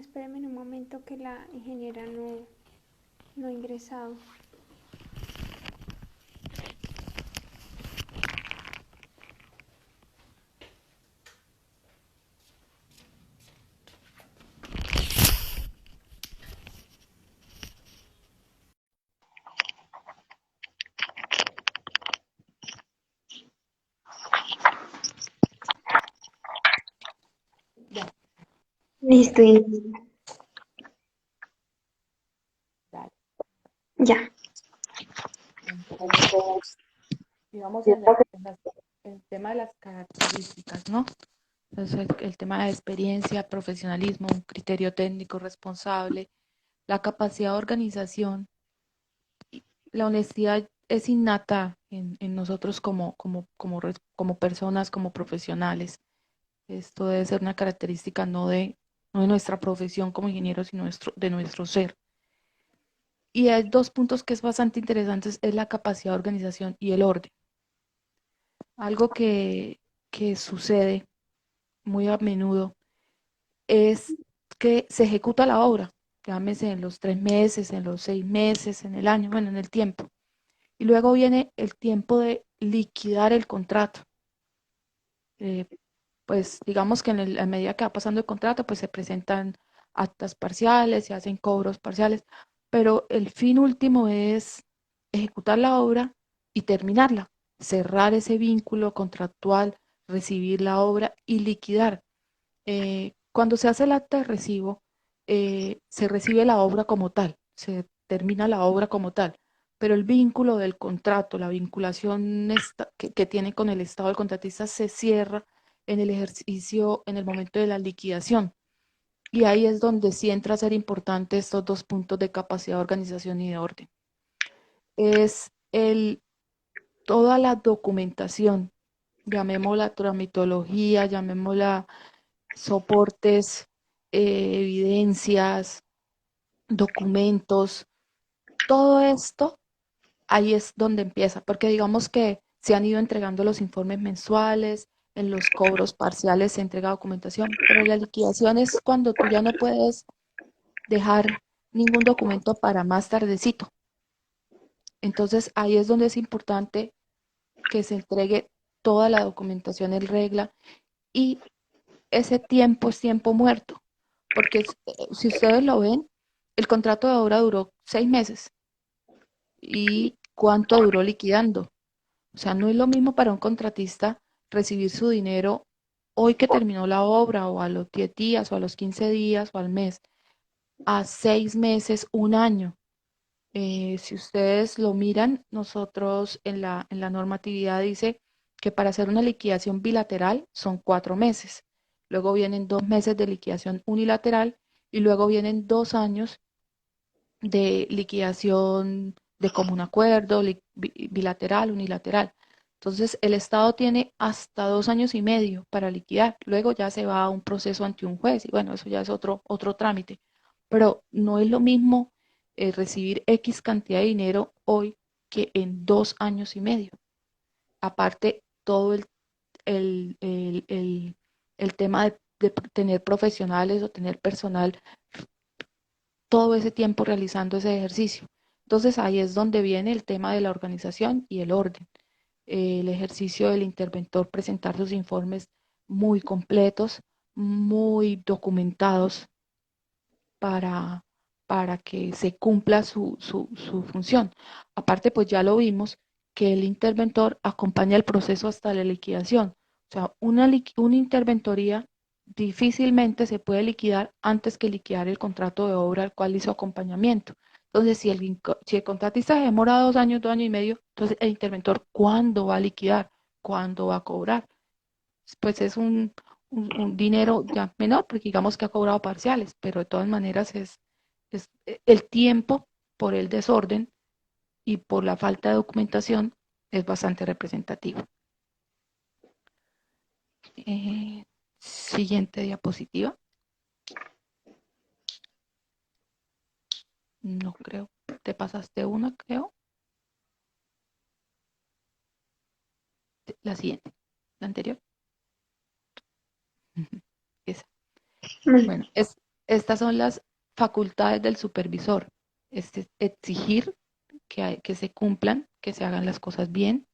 Espérame en un momento que la ingeniera no ha ingresado. Ya, Listo, dale. ya. Entonces, digamos el tema de las características, ¿no? Entonces, el tema de experiencia, profesionalismo, un criterio técnico responsable, la capacidad de organización, la honestidad es innata en nosotros como personas, como profesionales. Esto debe ser una característica no de nuestra profesión como ingenieros, sino de nuestro ser. Y hay dos puntos que es bastante interesantes, es la capacidad de organización y el orden. Algo que sucede muy a menudo es que se ejecuta la obra, llámese en los 3 meses, en los 6 meses, en el año, bueno, en el tiempo. Y luego viene el tiempo de liquidar el contrato. Eh, pues digamos que a medida que va pasando el contrato, pues se presentan actas parciales, se hacen cobros parciales, pero el fin último es ejecutar la obra y terminarla, cerrar ese vínculo contractual, recibir la obra y liquidar. Cuando se hace el acta de recibo, se recibe la obra como tal, se termina la obra como tal, pero el vínculo del contrato, la vinculación que tiene con el Estado del contratista se cierra en el ejercicio, en el momento de la liquidación. Y ahí es donde sí entra a ser importante estos dos puntos de capacidad de organización y de orden. Es toda la documentación, llamémosla tramitología, llamémosla soportes, evidencias, documentos, todo esto, ahí es donde empieza, porque digamos que se han ido entregando los informes mensuales, en los cobros parciales se entrega documentación, pero la liquidación es cuando tú ya no puedes dejar ningún documento para más tardecito. Entonces ahí es donde es importante que se entregue toda la documentación en regla y ese tiempo es tiempo muerto, porque si ustedes lo ven, el contrato de obra duró 6 meses y cuánto duró liquidando. O sea, no es lo mismo para un contratista recibir su dinero hoy que terminó la obra o a los 10 días o a los 15 días o al mes, a 6 meses, un año. Si ustedes lo miran, nosotros en la normatividad dice que para hacer una liquidación bilateral son 4 meses. Luego vienen 2 meses de liquidación unilateral y luego vienen 2 años de liquidación de común acuerdo, bilateral, unilateral. Entonces, el Estado tiene hasta 2 años y medio para liquidar. Luego ya se va a un proceso ante un juez y bueno, eso ya es otro trámite. Pero no es lo mismo recibir X cantidad de dinero hoy que en 2 años y medio. Aparte, todo el tema de tener profesionales o tener personal todo ese tiempo realizando ese ejercicio. Entonces ahí es donde viene el tema de la organización y el orden. El ejercicio del interventor, presentar sus informes muy completos, muy documentados para, para que se cumpla su función. Aparte, pues ya lo vimos que el interventor acompaña el proceso hasta la liquidación. O sea, una interventoría difícilmente se puede liquidar antes que liquidar el contrato de obra al cual hizo acompañamiento. Entonces, si el contratista se demora 2 años, 2 años y medio, entonces el interventor, ¿cuándo va a liquidar? ¿Cuándo va a cobrar? Pues es un dinero ya menor, porque digamos que ha cobrado parciales, pero de todas maneras es el tiempo por el desorden y por la falta de documentación es bastante representativo. Siguiente diapositiva. No creo. Te pasaste una, creo. La siguiente. La anterior. Esa. Mm, Bueno, Estas son las facultades del supervisor. Es exigir que se cumplan, que se hagan las cosas bien,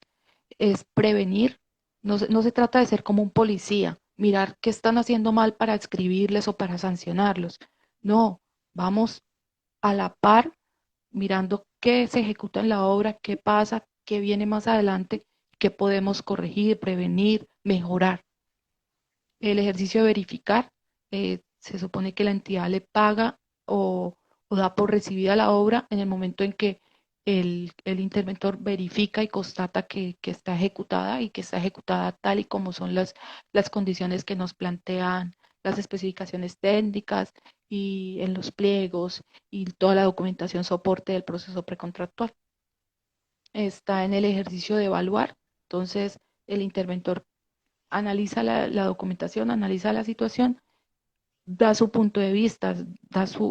es prevenir. No se trata de ser como un policía, mirar qué están haciendo mal para escribirles o para sancionarlos. No, vamos a la par mirando qué se ejecuta en la obra, qué pasa, qué viene más adelante, qué podemos corregir, prevenir, mejorar. El ejercicio de verificar, se supone que la entidad le paga o da por recibida la obra en el momento en que el interventor verifica y constata que está ejecutada y que está ejecutada tal y como son las condiciones que nos plantean las especificaciones técnicas y en los pliegos y toda la documentación soporte del proceso precontractual. Está en el ejercicio de evaluar, entonces el interventor analiza la documentación, analiza la situación, da su punto de vista,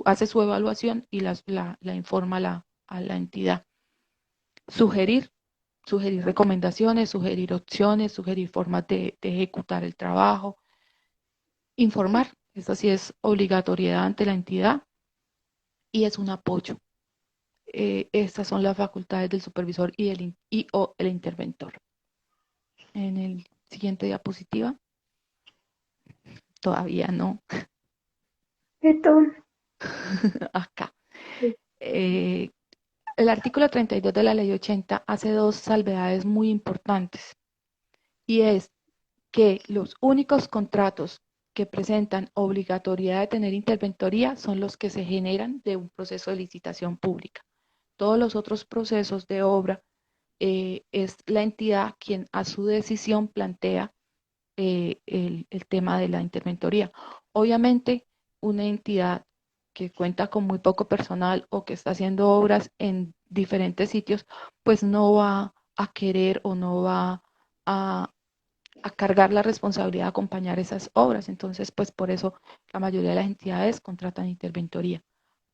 hace su evaluación y la informa a la entidad. Sugerir, sugerir recomendaciones, sugerir opciones, sugerir formas de ejecutar el trabajo, informar, eso sí es obligatoriedad ante la entidad y es un apoyo. Estas son las facultades del supervisor o el interventor. En el siguiente diapositiva, todavía no, Esto, acá. Eh, el artículo 32 de la ley 80 hace dos salvedades muy importantes y es que los únicos contratos que presentan obligatoriedad de tener interventoría son los que se generan de un proceso de licitación pública. Todos los otros procesos de obra es la entidad quien a su decisión plantea el tema de la interventoría. Obviamente, una entidad que cuenta con muy poco personal o que está haciendo obras en diferentes sitios, pues no va a querer o no va a, a cargar la responsabilidad de acompañar esas obras. Entonces, pues por eso la mayoría de las entidades contratan interventoría.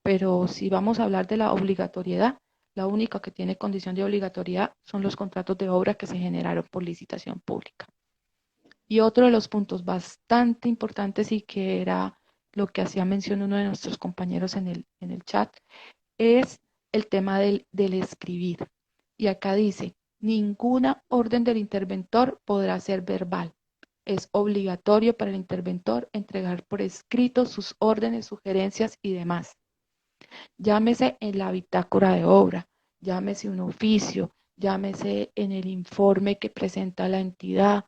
Pero si vamos a hablar de la obligatoriedad, la única que tiene condición de obligatoriedad son los contratos de obra que se generaron por licitación pública. Y otro de los puntos bastante importantes y que era lo que hacía mención uno de nuestros compañeros en el chat, es el tema del escribir. Y acá dice, ninguna orden del interventor podrá ser verbal. Es obligatorio para el interventor entregar por escrito sus órdenes, sugerencias y demás. Llámese en la bitácora de obra, llámese un oficio, llámese en el informe que presenta la entidad,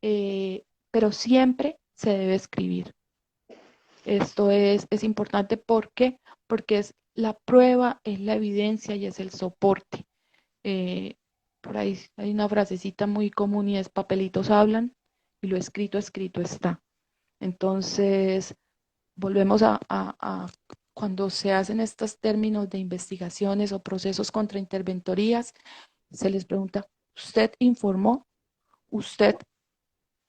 pero siempre se debe escribir. Esto es importante porque es la prueba, es la evidencia y es el soporte. Eh, por ahí hay una frasecita muy común y es papelitos hablan y lo escrito, escrito está. Entonces, volvemos a cuando se hacen estos términos de investigaciones o procesos contra interventorías, se les pregunta, ¿usted informó? ¿Usted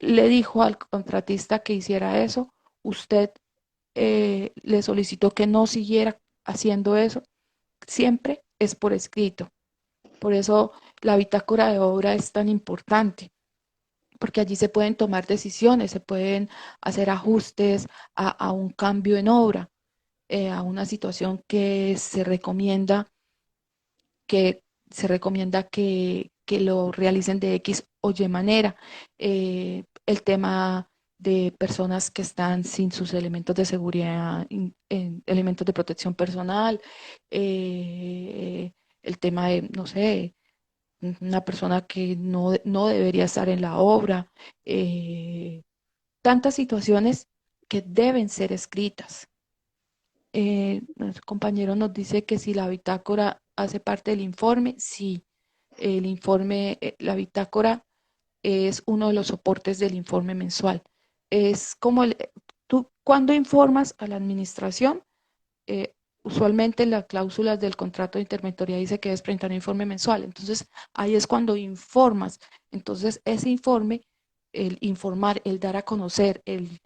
le dijo al contratista que hiciera eso? ¿Usted le solicitó que no siguiera haciendo eso? Siempre es por escrito. Por eso la bitácora de obra es tan importante, porque allí se pueden tomar decisiones, se pueden hacer ajustes a un cambio en obra, a una situación que se recomienda que lo realicen de X o Y manera. El tema de personas que están sin sus elementos de seguridad, elementos de protección personal, el tema de, no sé, una persona que no debería estar en la obra, tantas situaciones que deben ser escritas. Nuestro compañero nos dice que si la bitácora hace parte del informe, sí, el informe, la bitácora es uno de los soportes del informe mensual. Es como tú cuando informas a la administración, eh, usualmente las cláusulas del contrato de interventoría dice que debes presentar un informe mensual. Entonces, ahí es cuando informas. Entonces, ese informe, el informar, el dar a conocer, el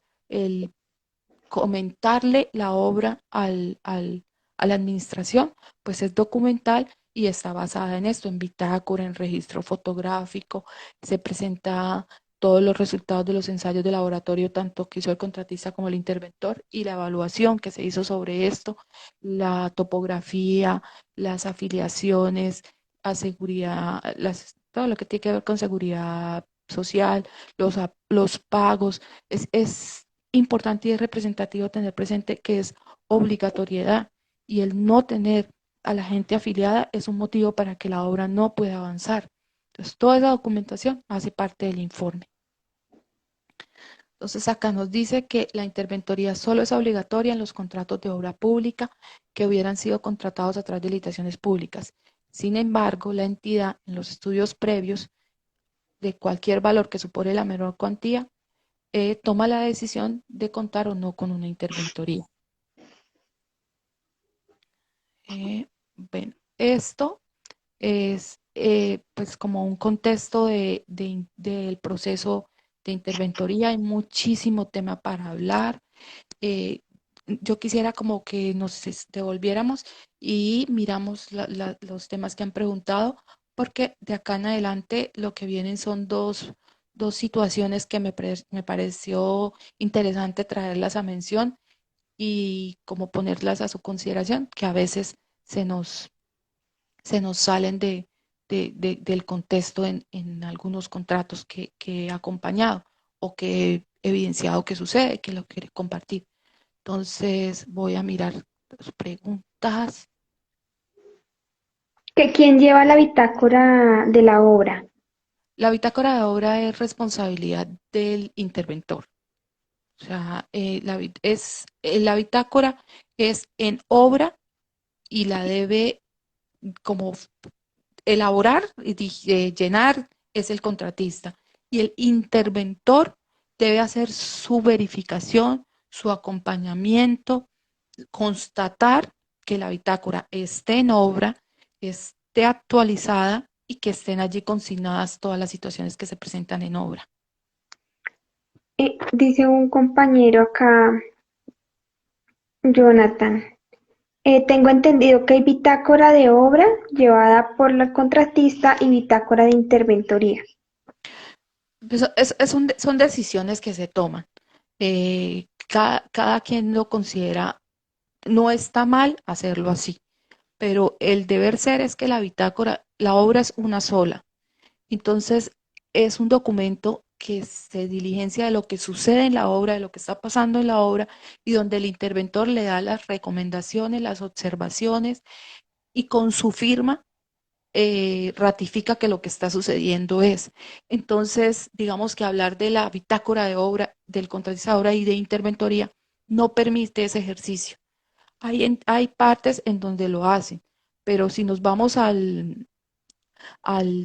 comentarle la obra a la administración, pues es documental y está basada en esto, en bitácora, en registro fotográfico, se presenta todos los resultados de los ensayos de laboratorio, tanto que hizo el contratista como el interventor, y la evaluación que se hizo sobre esto, la topografía, las afiliaciones, a seguridad, todo lo que tiene que ver con seguridad social, los pagos. Es importante y es representativo tener presente que es obligatoriedad, y el no tener a la gente afiliada es un motivo para que la obra no pueda avanzar. Entonces, toda esa documentación hace parte del informe. Entonces, acá nos dice que la interventoría solo es obligatoria en los contratos de obra pública que hubieran sido contratados a través de licitaciones públicas. Sin embargo, la entidad, en los estudios previos de cualquier valor que supere la menor cuantía, toma la decisión de contar o no con una interventoría. Bueno, esto es pues como un contexto del proceso de interventoría. Hay muchísimo tema para hablar. Eh, yo quisiera como que nos devolviéramos y miramos los temas que han preguntado, porque de acá en adelante lo que vienen son dos situaciones que me pareció interesante traerlas a mención y como ponerlas a su consideración, que a veces se nos se nos salen del contexto en algunos contratos que he acompañado o que he evidenciado que sucede, que lo quiere compartir. Entonces voy a mirar las preguntas. ¿Que quién lleva la bitácora de la obra? La bitácora de obra es responsabilidad del interventor. O sea, la bitácora es en obra y la debe como elaborar y llenar es el contratista, y el interventor debe hacer su verificación, su acompañamiento, constatar que la bitácora esté en obra, esté actualizada y que estén allí consignadas todas las situaciones que se presentan en obra. Dice un compañero acá, Jonathan. Tengo entendido que hay bitácora de obra llevada por la contratista y bitácora de interventoría. Pues son decisiones que se toman. Cada quien lo considera, no está mal hacerlo así, pero el deber ser es que la bitácora, la obra es una sola. Entonces, es un documento que se diligencia de lo que sucede en la obra, de lo que está pasando en la obra, y donde el interventor le da las recomendaciones, las observaciones, y con su firma ratifica que lo que está sucediendo es. Entonces, digamos que hablar de la bitácora de obra, del contratista de obra y de interventoría no permite ese ejercicio. Hay partes en donde lo hacen, pero si nos vamos al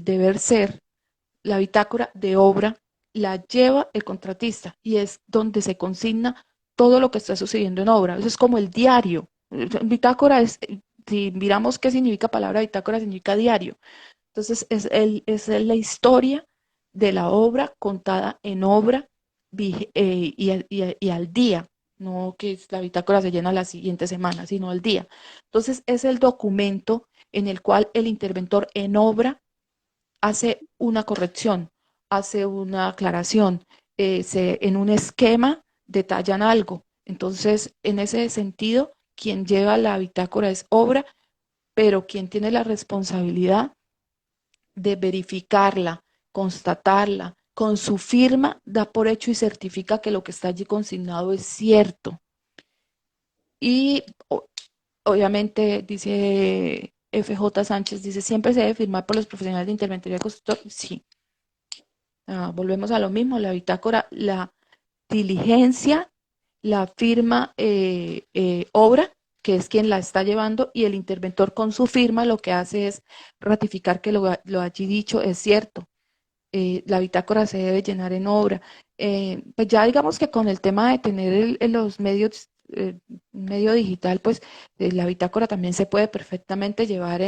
deber ser, la bitácora de obra la lleva el contratista y es donde se consigna todo lo que está sucediendo en obra. Eso es como el diario. Bitácora es, si miramos qué significa palabra bitácora, significa diario. Entonces es la historia de la obra contada en obra y al día, no que la bitácora se llena la siguiente semana, sino al día. Entonces es el documento en el cual el interventor en obra hace una corrección, hace una aclaración, en un esquema detallan algo. Entonces, en ese sentido, quien lleva la bitácora es obra, pero quien tiene la responsabilidad de verificarla, constatarla, con su firma, da por hecho y certifica que lo que está allí consignado es cierto. Y obviamente, dice FJ Sánchez, dice, siempre se debe firmar por los profesionales de interventoría consultor. Sí, volvemos a lo mismo, la bitácora, la diligencia, la firma obra, que es quien la está llevando, y el interventor con su firma lo que hace es ratificar que lo allí dicho es cierto. La bitácora se debe llenar en obra. Pues ya digamos que con el tema de tener los medios, medio digital, pues la bitácora también se puede perfectamente llevar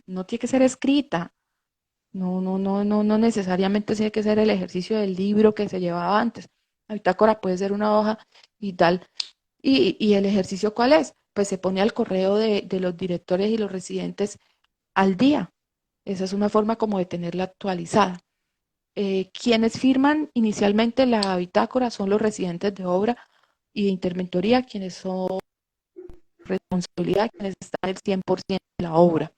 no tiene que ser escrita, no necesariamente tiene que ser el ejercicio del libro que se llevaba antes. La bitácora puede ser una hoja y tal. ¿Y el ejercicio cuál es? Pues se pone al correo de los directores y los residentes al día. Esa es una forma como de tenerla actualizada. Quienes firman inicialmente la bitácora son los residentes de obra y de interventoría, quienes son responsabilidad, quienes están el 100% de la obra.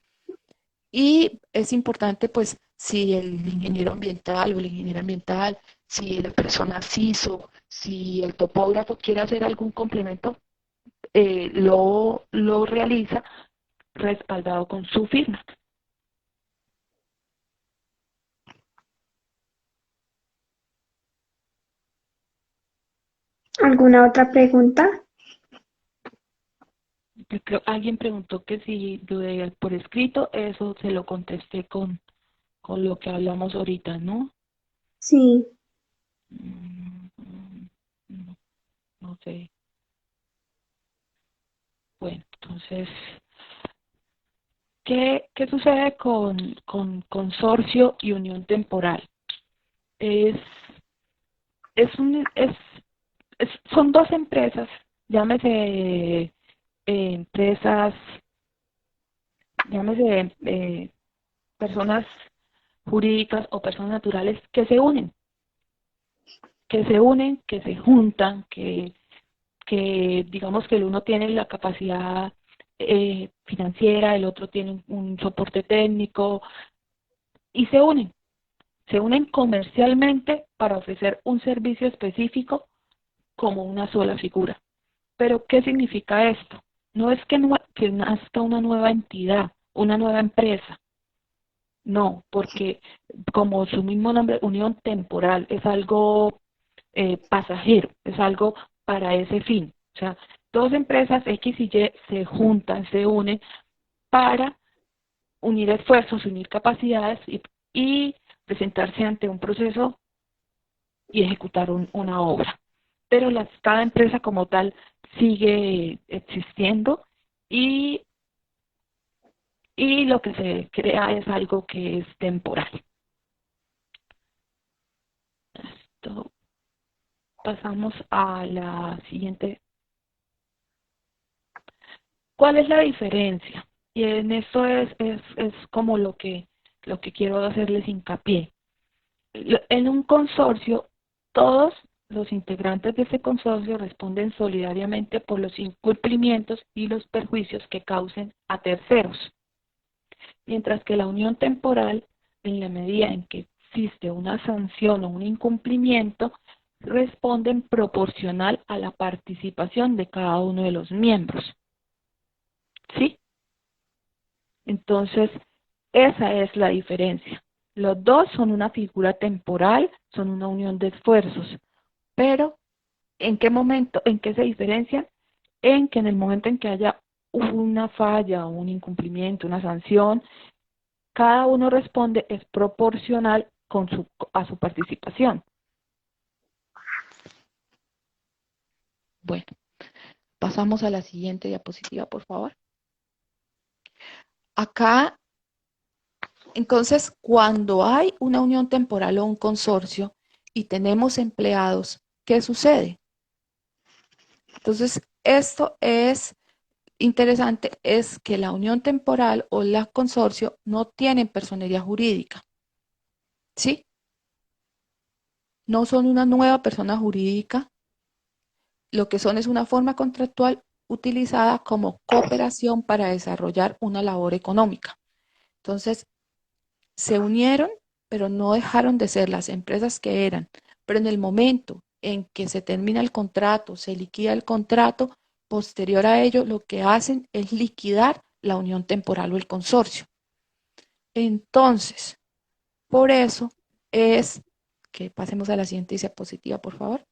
Y es importante, pues, si el ingeniero ambiental o el ingeniero ambiental, si la persona CISO, si el topógrafo quiere hacer algún complemento, lo realiza respaldado con su firma. ¿Alguna otra pregunta? Creo, alguien preguntó que si lo de por escrito, eso se lo contesté con lo que hablamos ahorita, ¿no? Sí. No, no sé. Bueno, entonces, ¿qué sucede con consorcio y unión temporal? Es, es un, son dos empresas, llámese empresas, llámese personas jurídicas o personas naturales que se juntan, que digamos que el uno tiene la capacidad financiera, el otro tiene un soporte técnico y se unen comercialmente para ofrecer un servicio específico como una sola figura. Pero, ¿qué significa esto? No es que nazca una nueva entidad, una nueva empresa. No, porque como su mismo nombre, unión temporal, es algo pasajero, es algo para ese fin. O sea, dos empresas X y Y se juntan, se unen para unir esfuerzos, unir capacidades y presentarse ante un proceso y ejecutar una obra. Pero cada empresa como tal sigue existiendo y, y lo que se crea es algo que es temporal. Esto, pasamos a la siguiente. ¿Cuál es la diferencia? Y en esto es como lo que quiero hacerles hincapié. En un consorcio, todos los integrantes de ese consorcio responden solidariamente por los incumplimientos y los perjuicios que causen a terceros, mientras que la unión temporal, en la medida en que existe una sanción o un incumplimiento, responden proporcional a la participación de cada uno de los miembros. ¿Sí? Entonces, esa es la diferencia. Los dos son una figura temporal, son una unión de esfuerzos, pero ¿en qué momento, en qué se diferencian? En que en el momento en que haya una falla, un incumplimiento, una sanción, cada uno responde es proporcional a su participación. Bueno, pasamos a la siguiente diapositiva, por favor. Acá, entonces, cuando hay una unión temporal o un consorcio y tenemos empleados, ¿qué sucede? Entonces, esto es interesante, es que la unión temporal o la consorcio no tienen personería jurídica, ¿sí? No son una nueva persona jurídica, lo que son es una forma contractual utilizada como cooperación para desarrollar una labor económica. Entonces, se unieron, pero no dejaron de ser las empresas que eran. Pero en el momento en que se termina el contrato, se liquida el contrato, posterior a ello, lo que hacen es liquidar la unión temporal o el consorcio. Entonces, por eso es que pasemos a la siguiente diapositiva, por favor.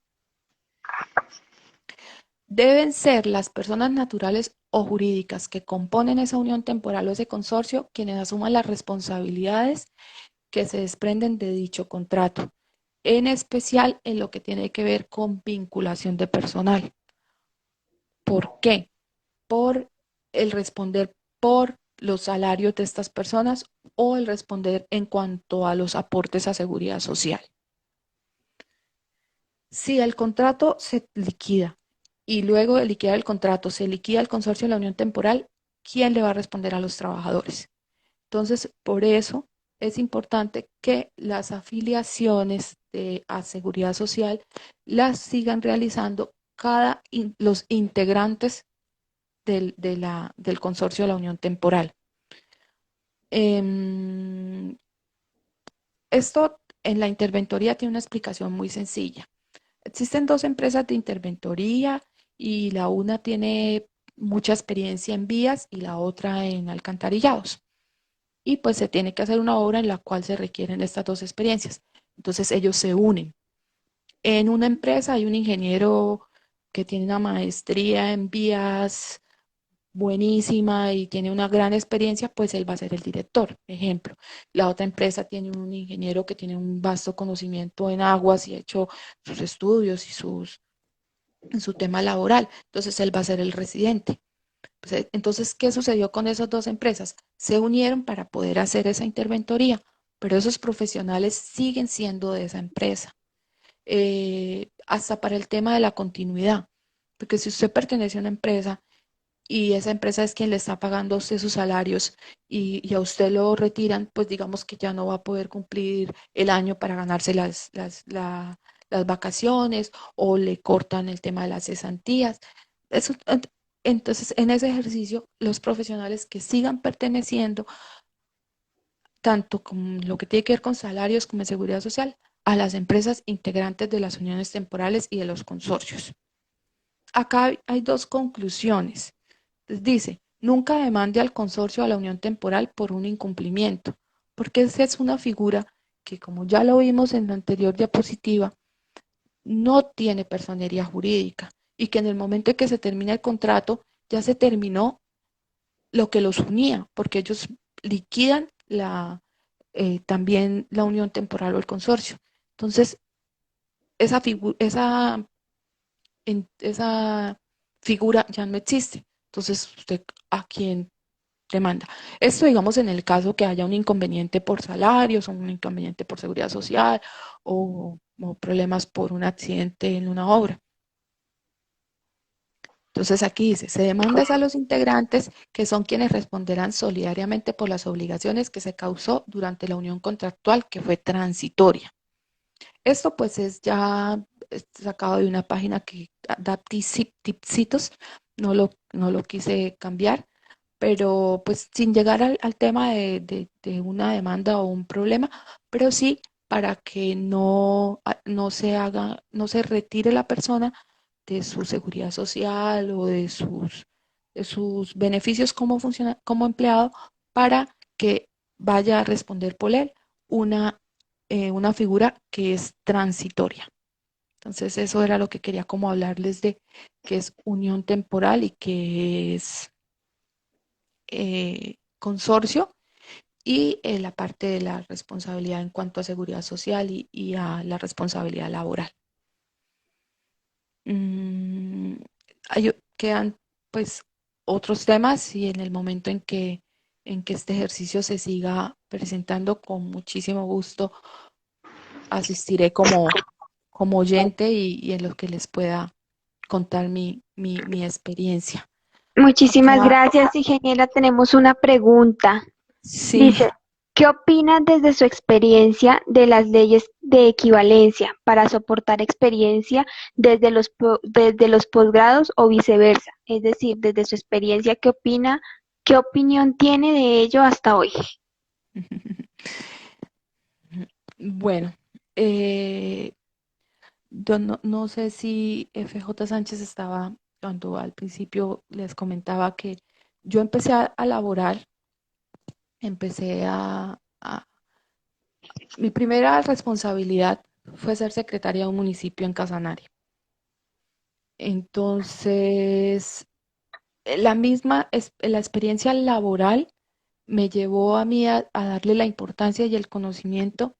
Deben ser las personas naturales o jurídicas que componen esa unión temporal o ese consorcio quienes asuman las responsabilidades que se desprenden de dicho contrato, en especial en lo que tiene que ver con vinculación de personal. ¿Por qué? Por el responder por los salarios de estas personas o el responder en cuanto a los aportes a seguridad social. Si el contrato se liquida y luego de liquidar el contrato se liquida el consorcio de la unión temporal, ¿quién le va a responder a los trabajadores? Entonces, por eso es importante que las afiliaciones a seguridad social las sigan realizando los integrantes del consorcio de la unión temporal. Em, Esto en la interventoría tiene una explicación muy sencilla. Existen dos empresas de interventoría y la una tiene mucha experiencia en vías y la otra en alcantarillados. Y pues se tiene que hacer una obra en la cual se requieren estas dos experiencias. Entonces ellos se unen. En una empresa hay un ingeniero que tiene una maestría en vías buenísima y tiene una gran experiencia, pues él va a ser el director, ejemplo. La otra empresa tiene un ingeniero que tiene un vasto conocimiento en aguas y ha hecho sus estudios y en su tema laboral, entonces él va a ser el residente. Pues, entonces, ¿qué sucedió con esas dos empresas? Se unieron para poder hacer esa interventoría, pero esos profesionales siguen siendo de esa empresa, hasta para el tema de la continuidad, porque si usted pertenece a una empresa y esa empresa es quien le está pagando a usted sus salarios y a usted lo retiran, pues digamos que ya no va a poder cumplir el año para ganarse las vacaciones o le cortan el tema de las cesantías. Eso, entonces, en ese ejercicio, los profesionales que sigan perteneciendo, tanto con lo que tiene que ver con salarios como en seguridad social, a las empresas integrantes de las uniones temporales y de los consorcios. Acá hay dos conclusiones. Dice, nunca demande al consorcio o a la unión temporal por un incumplimiento, porque esa es una figura que, como ya lo vimos en la anterior diapositiva, no tiene personería jurídica y que en el momento en que se termina el contrato, ya se terminó lo que los unía, porque ellos liquidan también la unión temporal o el consorcio. Entonces, esa figura ya no existe. Entonces, ¿usted a quién demanda? Esto, digamos, en el caso que haya un inconveniente por salarios, o un inconveniente por seguridad social, o problemas por un accidente en una obra. Entonces aquí dice, se demanda a los integrantes que son quienes responderán solidariamente por las obligaciones que se causó durante la unión contractual que fue transitoria. Esto pues es ya sacado de una página que da tipsitos, no lo quise cambiar, pero pues sin llegar al tema de una demanda o un problema, pero sí para que no se retire la persona de su seguridad social o de sus beneficios como como empleado para que vaya a responder por él una, una figura que es transitoria. Entonces eso era lo que quería como hablarles de que es unión temporal y que es consorcio y la parte de la responsabilidad en cuanto a seguridad social y a la responsabilidad laboral. Mm, quedan pues otros temas y en el momento en que este ejercicio se siga presentando, con muchísimo gusto asistiré como oyente y en lo que les pueda contar mi experiencia. Muchísimas Acá, gracias, ingeniera. Tenemos una pregunta. sí, Dice, ¿qué opina desde su experiencia de las leyes de equivalencia para soportar experiencia desde los posgrados o viceversa? Es decir, desde su experiencia, ¿qué opina? ¿Qué opinión tiene de ello hasta hoy? bueno, yo no sé si FJ Sánchez estaba, cuando al principio les comentaba que yo empecé a laborar, empecé mi primera responsabilidad fue ser secretaria de un municipio en Casanare. Entonces, la experiencia laboral me llevó a mí a darle la importancia y el conocimiento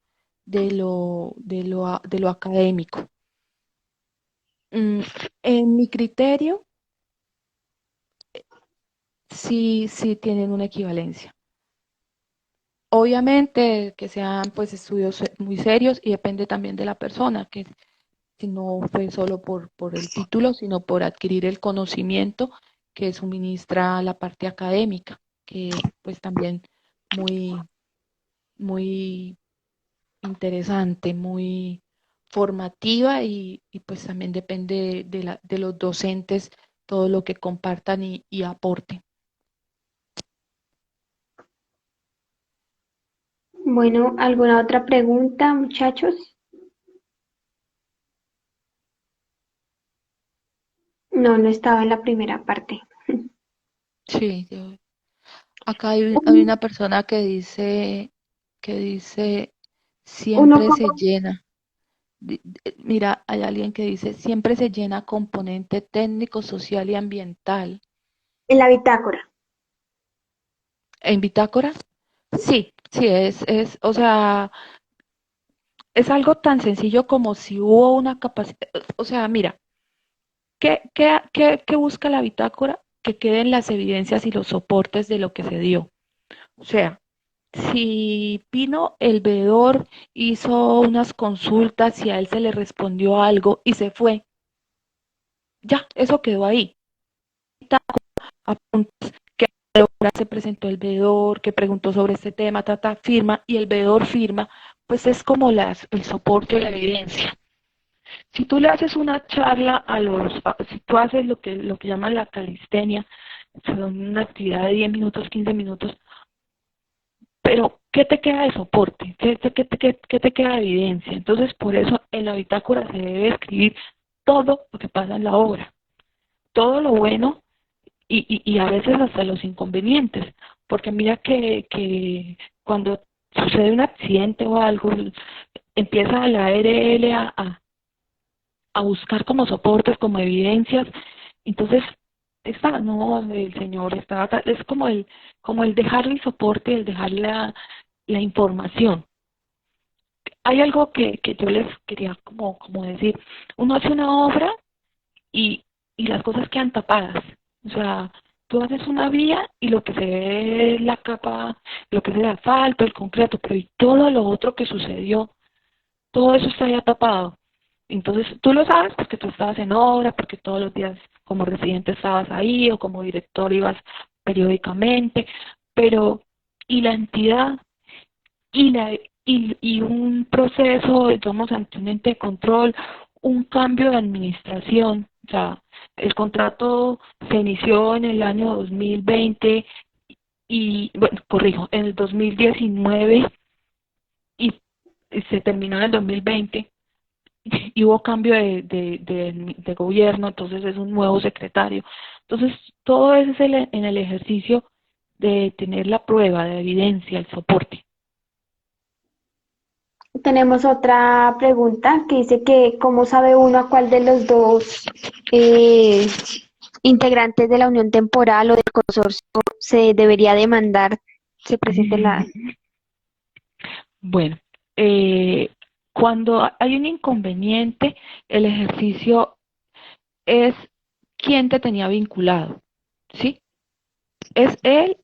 de lo académico. Mm, en mi criterio, sí tienen una equivalencia. Obviamente que sean pues estudios muy serios y depende también de la persona, que si no fue solo por el título, sino por adquirir el conocimiento que suministra la parte académica, que pues también muy, muy interesante, muy formativa y pues también depende de los docentes todo lo que compartan y aporten. Bueno, ¿alguna otra pregunta, muchachos? No, no estaba en la primera parte. Sí, acá hay una persona que dice, Uno siempre se como llena. Mira, hay alguien que dice, siempre se llena componente técnico, social y ambiental. en la bitácora. ¿En bitácora? Sí, sí, o sea, es algo tan sencillo como si hubo una capacidad, o sea, mira, ¿qué busca la bitácora? Que queden las evidencias y los soportes de lo que se dio. O sea, si Pino, el veedor, hizo unas consultas y a él se le respondió algo y se fue, ya, eso quedó ahí. Apuntes que ahora se presentó el veedor, que preguntó sobre este tema, firma, y el veedor firma, pues es como el soporte o la evidencia. Si tú le haces una charla si tú haces lo que llaman la calistenia, son una actividad de 10 minutos, 15 minutos, pero ¿qué te queda de soporte? ¿Qué te queda de evidencia? Entonces, por eso en la bitácora se debe escribir todo lo que pasa en la obra, todo lo bueno y a veces hasta los inconvenientes, porque mira que cuando sucede un accidente o algo, empieza la ARL a buscar como soportes, como evidencias. Entonces, está, no, el Señor está, es como el dejar el soporte, el dejar la información. Hay algo que yo les quería como decir, uno hace una obra y, y las cosas quedan tapadas. O sea, tú haces una vía y lo que se ve es la capa, lo que es el asfalto, el concreto, pero y todo lo otro que sucedió, todo eso está ya tapado. Entonces, tú lo sabes porque tú estabas en obra, porque todos los días como residente estabas ahí o como director ibas periódicamente, pero y la entidad y un proceso, digamos, ante un ente de control, un cambio de administración. O sea, el contrato se inició en el año 2020 y, bueno, corrijo, en el 2019 y se terminó en el 2020 y hubo cambio de gobierno, entonces es un nuevo secretario. Entonces, todo eso es en el ejercicio de tener la prueba, de evidencia, el soporte. Tenemos otra pregunta que dice que ¿cómo sabe uno a cuál de los dos eh, integrantes de la unión temporal o del consorcio se debería demandar? Se presente la... Bueno, eh, cuando hay un inconveniente, el ejercicio es quién te tenía vinculado, ¿sí? Es él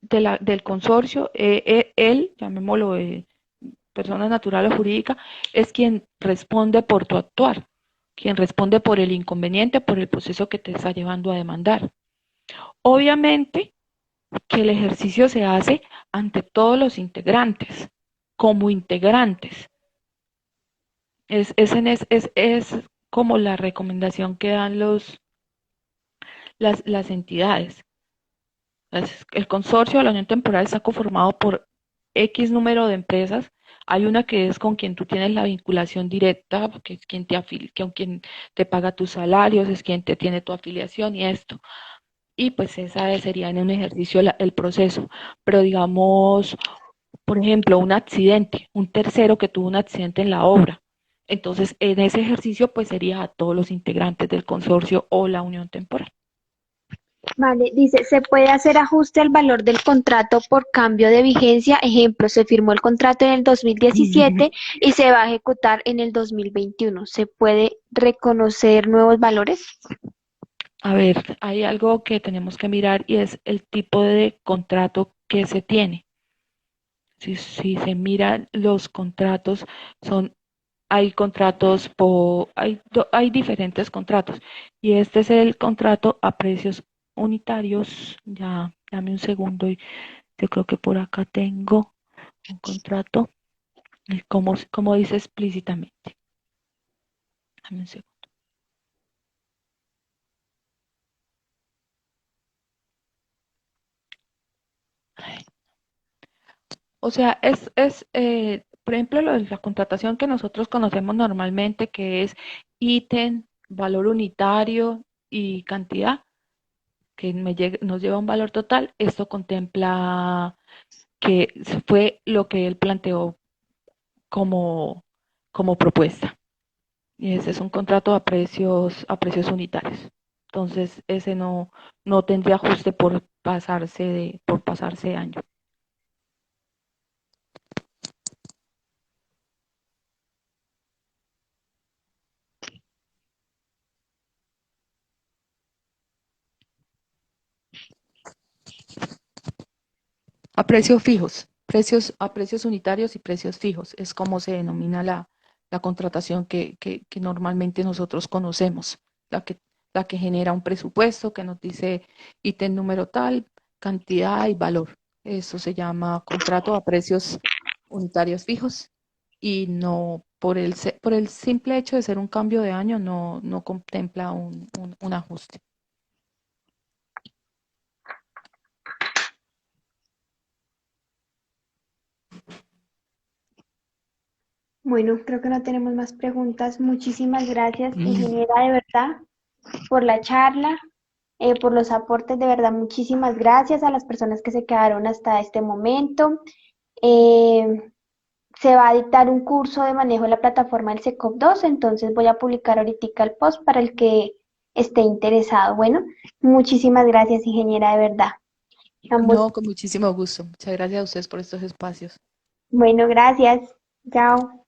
del consorcio, él, llamémoslo persona natural o jurídica, es quien responde por tu actuar, quien responde por el inconveniente, por el proceso que te está llevando a demandar. Obviamente que el ejercicio se hace ante todos los integrantes, como integrantes. Es como la recomendación que dan las entidades. El consorcio de la unión temporal está conformado por X número de empresas. Hay una que es con quien tú tienes la vinculación directa, que es quien con quien te paga tus salarios, es quien te tiene tu afiliación y esto. Y pues esa sería en un ejercicio el proceso. Pero digamos, por ejemplo, un accidente, un tercero que tuvo un accidente en la obra. Entonces, en ese ejercicio, pues sería a todos los integrantes del consorcio o la unión temporal. Vale, dice, ¿se puede hacer ajuste al valor del contrato por cambio de vigencia? Ejemplo, se firmó el contrato en el 2017 y se va a ejecutar en el 2021. ¿Se puede reconocer nuevos valores? A ver, hay algo que tenemos que mirar y es el tipo de contrato que se tiene. Si se miran los contratos, hay contratos, hay diferentes contratos y este es el contrato a precios unitarios. Ya, dame un segundo y yo creo que por acá tengo. Un contrato, como dice explícitamente. Dame un segundo. O sea, por ejemplo, la contratación que nosotros conocemos normalmente, que es ítem, valor unitario y cantidad, que nos lleva a un valor total, esto contempla que fue lo que él planteó como, como propuesta. Y ese es un contrato a precios unitarios. Entonces, ese no tendría ajuste por pasarse de año. A precios fijos, a precios unitarios y precios fijos, es como se denomina la contratación que normalmente nosotros conocemos, la que, la que genera un presupuesto que nos dice ítem número tal, cantidad y valor. Eso se llama contrato a precios unitarios fijos y no por el simple hecho de ser un cambio de año no contempla un ajuste. Bueno, creo que no tenemos más preguntas. Muchísimas gracias, ingeniera, de verdad, por la charla, por los aportes, de verdad, muchísimas gracias a las personas que se quedaron hasta este momento. Eh, Se va a dictar un curso de manejo de la plataforma del SECOP 2, entonces voy a publicar ahorita el post para el que esté interesado. Bueno, muchísimas gracias, ingeniera, de verdad. Ambos, No, con muchísimo gusto. Muchas gracias a ustedes por estos espacios. bueno, gracias. Chao.